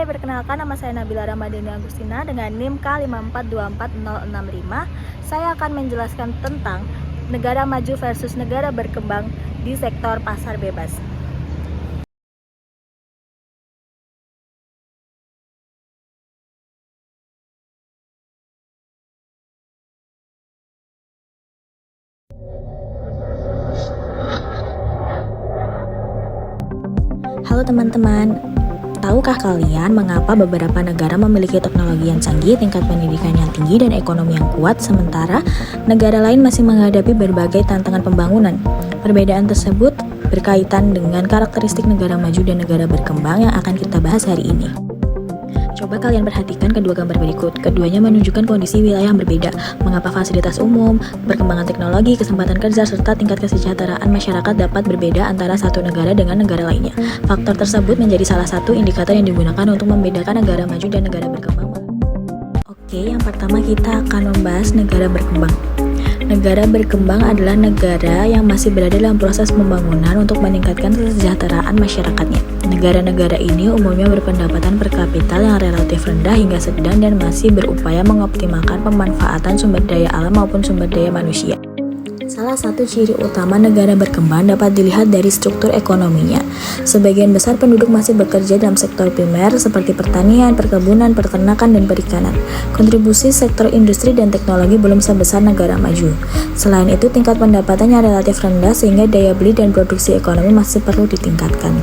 perkenalkan nama saya Nabila Ramadhani Agustina dengan NIM K5424065. Saya akan menjelaskan tentang negara maju versus negara berkembang di sektor pasar bebas. Halo teman-teman, tahukah kalian mengapa beberapa negara memiliki teknologi yang canggih, tingkat pendidikan yang tinggi, dan ekonomi yang kuat, sementara negara lain masih menghadapi berbagai tantangan pembangunan? Perbedaan tersebut berkaitan dengan karakteristik negara maju dan negara berkembang yang akan kita bahas hari ini. Coba kalian perhatikan kedua gambar berikut. Keduanya menunjukkan kondisi wilayah yang berbeda, mengapa fasilitas umum, perkembangan teknologi, kesempatan kerja, serta tingkat kesejahteraan masyarakat dapat berbeda antara satu negara dengan negara lainnya. Faktor tersebut menjadi salah satu indikator yang digunakan untuk membedakan negara maju dan negara berkembang. Oke, yang pertama kita akan membahas negara berkembang. Negara berkembang adalah negara yang masih berada dalam proses pembangunan untuk meningkatkan kesejahteraan masyarakatnya. Negara-negara ini umumnya berpendapatan per kapita yang relatif rendah hingga sedang dan masih berupaya mengoptimalkan pemanfaatan sumber daya alam maupun sumber daya manusia. Salah satu ciri utama negara berkembang dapat dilihat dari struktur ekonominya. Sebagian besar penduduk masih bekerja dalam sektor primer seperti pertanian, perkebunan, peternakan, dan perikanan. Kontribusi sektor industri dan teknologi belum sebesar negara maju. Selain itu, tingkat pendapatannya relatif rendah sehingga daya beli dan produksi ekonomi masih perlu ditingkatkan.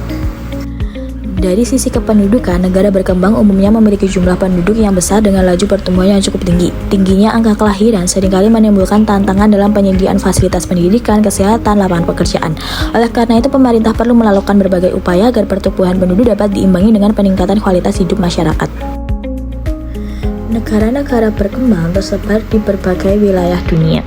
Dari sisi kependudukan, negara berkembang umumnya memiliki jumlah penduduk yang besar dengan laju pertumbuhan yang cukup tinggi. Tingginya angka kelahiran seringkali menimbulkan tantangan dalam penyediaan fasilitas pendidikan, kesehatan, lapangan pekerjaan. Oleh karena itu, pemerintah perlu melakukan berbagai upaya agar pertumbuhan penduduk dapat diimbangi dengan peningkatan kualitas hidup masyarakat. Negara-negara berkembang tersebar di berbagai wilayah dunia.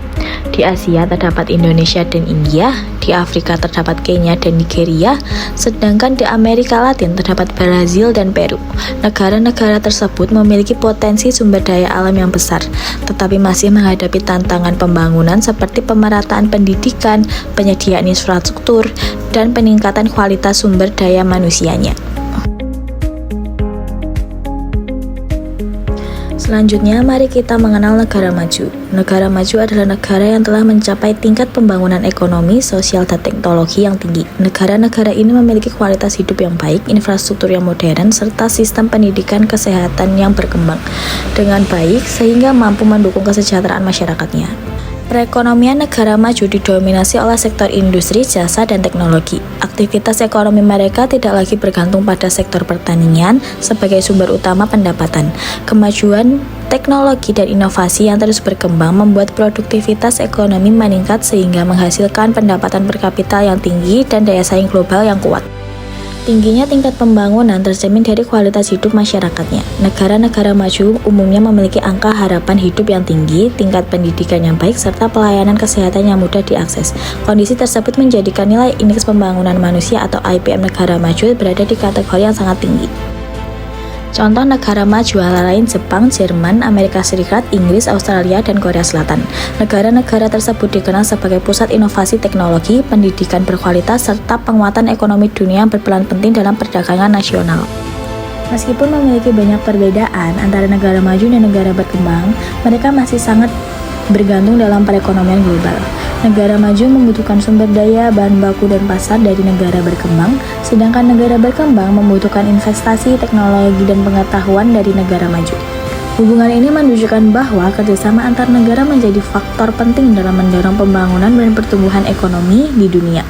Di Asia terdapat Indonesia dan India, di Afrika terdapat Kenya dan Nigeria, sedangkan di Amerika Latin terdapat Brazil dan Peru. Negara-negara tersebut memiliki potensi sumber daya alam yang besar, tetapi masih menghadapi tantangan pembangunan seperti pemerataan pendidikan, penyediaan infrastruktur, dan peningkatan kualitas sumber daya manusianya. Selanjutnya, mari kita mengenal negara maju. Negara maju adalah negara yang telah mencapai tingkat pembangunan ekonomi, sosial, dan teknologi yang tinggi. Negara-negara ini memiliki kualitas hidup yang baik, infrastruktur yang modern, serta sistem pendidikan kesehatan yang berkembang dengan baik sehingga mampu mendukung kesejahteraan masyarakatnya. Perekonomian negara maju didominasi oleh sektor industri, jasa, dan teknologi. Aktivitas ekonomi mereka tidak lagi bergantung pada sektor pertanian sebagai sumber utama pendapatan. Kemajuan teknologi dan inovasi yang terus berkembang membuat produktivitas ekonomi meningkat sehingga menghasilkan pendapatan per kapita yang tinggi dan daya saing global yang kuat. Tingginya tingkat pembangunan tercermin dari kualitas hidup masyarakatnya. Negara-negara maju umumnya memiliki angka harapan hidup yang tinggi, tingkat pendidikan yang baik, serta pelayanan kesehatan yang mudah diakses. Kondisi tersebut menjadikan nilai indeks pembangunan manusia atau IPM negara maju berada di kategori yang sangat tinggi. Contoh negara maju antara lain Jepang, Jerman, Amerika Serikat, Inggris, Australia, dan Korea Selatan. Negara-negara tersebut dikenal sebagai pusat inovasi teknologi, pendidikan berkualitas, serta penguatan ekonomi dunia yang berperan penting dalam perdagangan nasional. Meskipun memiliki banyak perbedaan antara negara maju dan negara berkembang, mereka masih sangat bergantung dalam perekonomian global. Negara maju membutuhkan sumber daya, bahan baku, dan pasar dari negara berkembang, sedangkan negara berkembang membutuhkan investasi, teknologi, dan pengetahuan dari negara maju. Hubungan ini menunjukkan bahwa kerjasama antar negara menjadi faktor penting dalam mendorong pembangunan dan pertumbuhan ekonomi di dunia.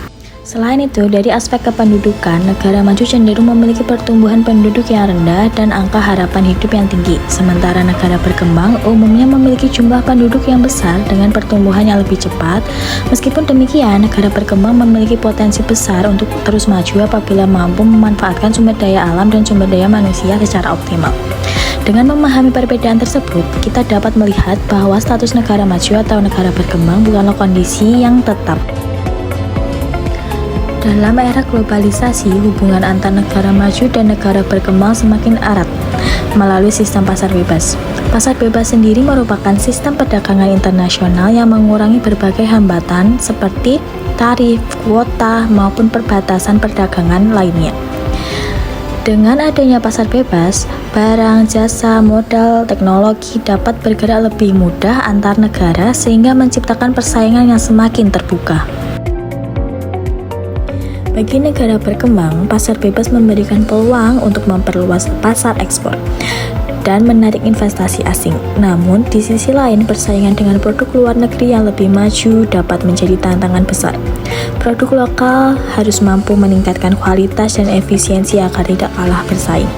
Selain itu, dari aspek kependudukan, negara maju cenderung memiliki pertumbuhan penduduk yang rendah dan angka harapan hidup yang tinggi, sementara negara berkembang umumnya memiliki jumlah penduduk yang besar dengan pertumbuhan yang lebih cepat. Meskipun demikian, negara berkembang memiliki potensi besar untuk terus maju apabila mampu memanfaatkan sumber daya alam dan sumber daya manusia secara optimal. Dengan memahami perbedaan tersebut, kita dapat melihat bahwa status negara maju atau negara berkembang bukanlah kondisi yang tetap. Dalam era globalisasi, hubungan antar negara maju dan negara berkembang semakin erat melalui sistem pasar bebas. Pasar bebas sendiri merupakan sistem perdagangan internasional yang mengurangi berbagai hambatan seperti tarif, kuota, maupun perbatasan perdagangan lainnya. Dengan adanya pasar bebas, barang, jasa, modal, teknologi dapat bergerak lebih mudah antar negara sehingga menciptakan persaingan yang semakin terbuka. Bagi negara berkembang, pasar bebas memberikan peluang untuk memperluas pasar ekspor dan menarik investasi asing. Namun, di sisi lain, persaingan dengan produk luar negeri yang lebih maju dapat menjadi tantangan besar. Produk lokal harus mampu meningkatkan kualitas dan efisiensi agar tidak kalah bersaing.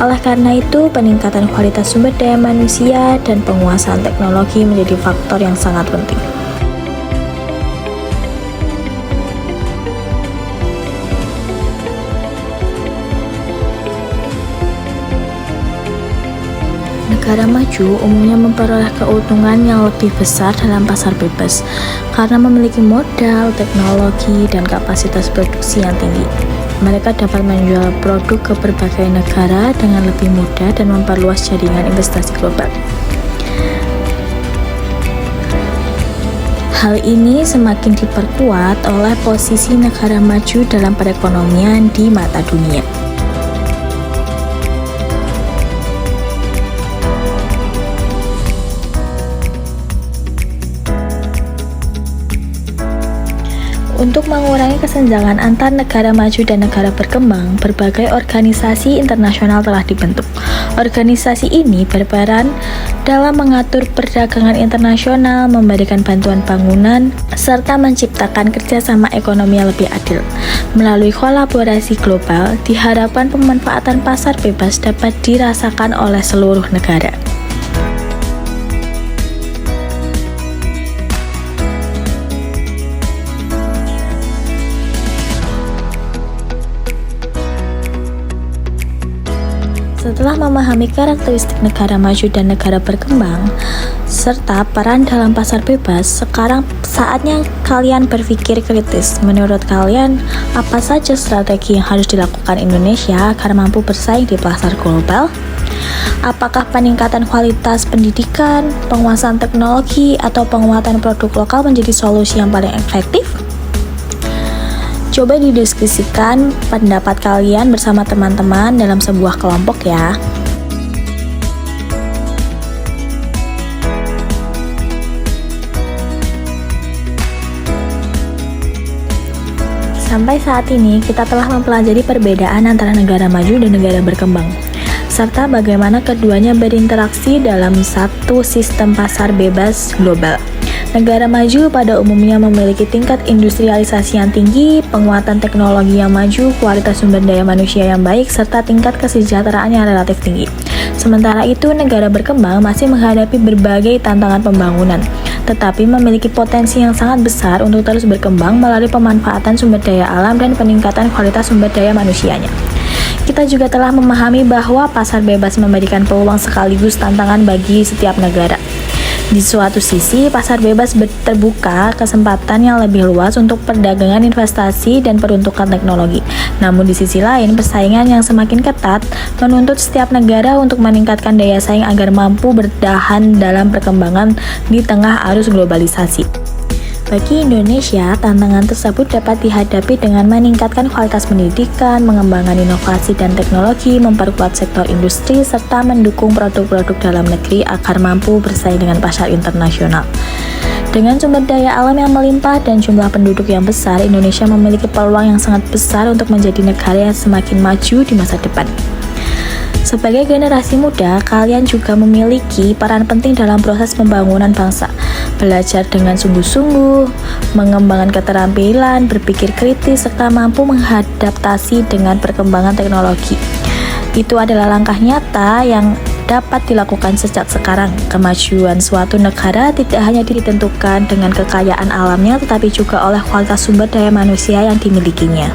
Oleh karena itu, peningkatan kualitas sumber daya manusia dan penguasaan teknologi menjadi faktor yang sangat penting. Negara maju umumnya memperoleh keuntungan yang lebih besar dalam pasar bebas karena memiliki modal, teknologi, dan kapasitas produksi yang tinggi. Mereka dapat menjual produk ke berbagai negara dengan lebih mudah dan memperluas jaringan investasi global. Hal ini semakin diperkuat oleh posisi negara maju dalam perekonomian di mata dunia. Untuk mengurangi kesenjangan antar negara maju dan negara berkembang, berbagai organisasi internasional telah dibentuk. Organisasi ini berperan dalam mengatur perdagangan internasional, memberikan bantuan bangunan, serta menciptakan kerjasama ekonomi yang lebih adil. Melalui kolaborasi global, diharapkan pemanfaatan pasar bebas dapat dirasakan oleh seluruh negara. Setelah memahami karakteristik negara maju dan negara berkembang, serta peran dalam pasar bebas, sekarang saatnya kalian berpikir kritis. Menurut kalian, apa saja strategi yang harus dilakukan Indonesia agar mampu bersaing di pasar global? Apakah peningkatan kualitas pendidikan, penguasaan teknologi, atau penguatan produk lokal menjadi solusi yang paling efektif? Coba didiskusikan pendapat kalian bersama teman-teman dalam sebuah kelompok ya. Sampai saat ini, kita telah mempelajari perbedaan antara negara maju dan negara berkembang, serta bagaimana keduanya berinteraksi dalam satu sistem pasar bebas global. Negara maju pada umumnya memiliki tingkat industrialisasi yang tinggi, penguatan teknologi yang maju, kualitas sumber daya manusia yang baik, serta tingkat kesejahteraan yang relatif tinggi. Sementara itu, negara berkembang masih menghadapi berbagai tantangan pembangunan, tetapi memiliki potensi yang sangat besar untuk terus berkembang melalui pemanfaatan sumber daya alam dan peningkatan kualitas sumber daya manusianya. Kita juga telah memahami bahwa pasar bebas memberikan peluang sekaligus tantangan bagi setiap negara. Di suatu sisi, pasar bebas terbuka kesempatan yang lebih luas untuk perdagangan investasi dan peruntukan teknologi. Namun di sisi lain, persaingan yang semakin ketat menuntut setiap negara untuk meningkatkan daya saing agar mampu bertahan dalam perkembangan di tengah arus globalisasi. Bagi Indonesia, tantangan tersebut dapat dihadapi dengan meningkatkan kualitas pendidikan, mengembangkan inovasi dan teknologi, memperkuat sektor industri, serta mendukung produk-produk dalam negeri agar mampu bersaing dengan pasar internasional. Dengan sumber daya alam yang melimpah dan jumlah penduduk yang besar, Indonesia memiliki peluang yang sangat besar untuk menjadi negara yang semakin maju di masa depan. Sebagai generasi muda, kalian juga memiliki peran penting dalam proses pembangunan bangsa. Belajar dengan sungguh-sungguh, mengembangkan keterampilan, berpikir kritis, serta mampu mengadaptasi dengan perkembangan teknologi. Itu adalah langkah nyata yang dapat dilakukan sejak sekarang. Kemajuan suatu negara tidak hanya ditentukan dengan kekayaan alamnya, tetapi juga oleh kualitas sumber daya manusia yang dimilikinya.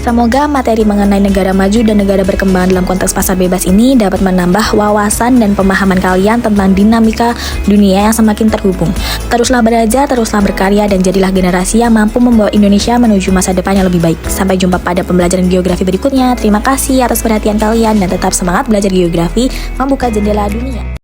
Semoga materi mengenai negara maju dan negara berkembang dalam konteks pasar bebas ini dapat menambah wawasan dan pemahaman kalian tentang dinamika dunia yang semakin terhubung. Teruslah belajar, teruslah berkarya, dan jadilah generasi yang mampu membawa Indonesia menuju masa depan yang lebih baik. Sampai jumpa pada pembelajaran geografi berikutnya. Terima kasih atas perhatian kalian dan tetap semangat belajar geografi, membuka jendela dunia.